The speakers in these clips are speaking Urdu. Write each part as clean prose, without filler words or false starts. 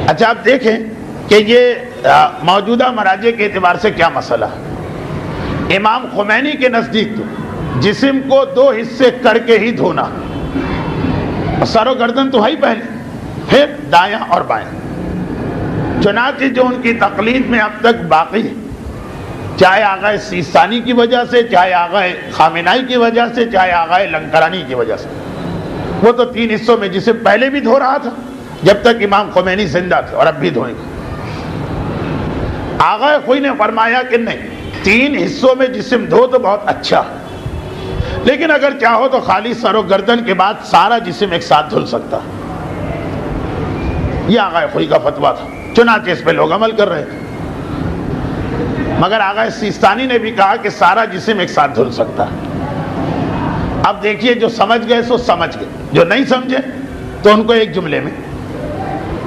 اچھا آپ دیکھیں کہ یہ موجودہ مراجع کے اعتبار سے کیا مسئلہ ہے۔ امام خمینی کے نزدیک تو جسم کو دو حصے کر کے ہی دھونا، سر و گردن تو ہے ہی پہلے، پھر دایاں اور بائیں۔ چنانچہ جو ان کی تقلید میں اب تک باقی ہے، چاہے آغا سیستانی کی وجہ سے، چاہے آغا خامنائی کی وجہ سے، چاہے آغا لنکرانی کی وجہ سے، وہ تو تین حصوں میں جسم پہلے بھی دھو رہا تھا جب تک امام خمینی زندہ تھے، اور اب بھی دھوئیں گے۔ آغا خوئی نے فرمایا کہ نہیں، تین حصوں میں جسم دھو تو بہت اچھا، لیکن اگر چاہو تو خالی سر و گردن کے بعد سارا جسم ایک ساتھ دھل سکتا۔ یہ آغا خوئی کا فتویٰ تھا، چنانچہ اس پہ لوگ عمل کر رہے تھے۔ مگر آغا سیستانی نے بھی کہا کہ سارا جسم ایک ساتھ دھل سکتا ہے۔ اب دیکھیے، جو سمجھ گئے سو سمجھ گئے، جو نہیں سمجھے تو ان کو ایک جملے میں،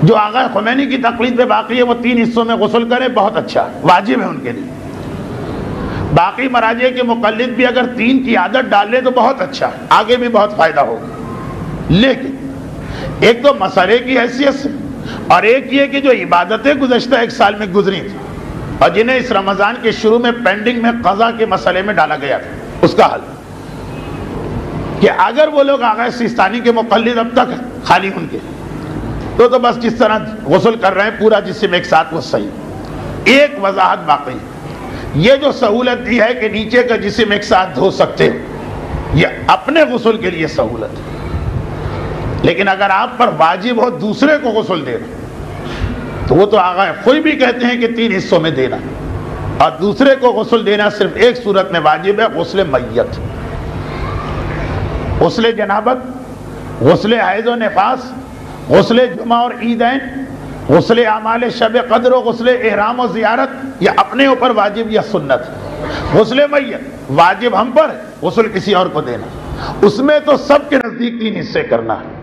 جو آغا خمینی کی تقلید پہ باقی ہے وہ تین حصوں میں غسل کرے، بہت اچھا، واجب ہے ان کے لیے۔ باقی مراجع کے مقلد بھی اگر تین کی عادت ڈال لے تو بہت اچھا، آگے بھی بہت فائدہ ہوگا۔ لیکن ایک تو مسئلے کی حیثیت سے، اور ایک یہ کہ جو عبادتیں گزشتہ ایک سال میں گزری تھی اور جنہیں اس رمضان کے شروع میں پینڈنگ میں قضا کے مسئلے میں ڈالا گیا تھا، اس کا حل کہ اگر وہ لوگ آغا سیستانی کے مقلد اب تک خالی ان کے تو بس جس طرح غسل کر رہے ہیں پورا جسم ایک ساتھ، وہ صحیح۔ ایک وضاحت باقی، یہ جو سہولت دی ہے کہ نیچے کا جسم ایک ساتھ دھو سکتے ہو، یہ اپنے غسل کے لیے سہولت ہے، لیکن اگر آپ پر واجب ہو دوسرے کو غسل دینا تو وہ تو آغا خوئی بھی کہتے ہیں کہ تین حصوں میں دینا، اور دوسرے کو غسل دینا صرف ایک صورت میں واجب ہے، غسل میت، غسل جنابت، غسل حیض و نفاس، غسل جمعہ اور عیدین، غسل اعمال شب قدر و غسل احرام و زیارت، یہ اپنے اوپر واجب یا سنت ہے۔ غسل میت واجب ہم پر ہے، غسل کسی اور کو دینا، اس میں تو سب کے نزدیک تین حصے کرنا ہے۔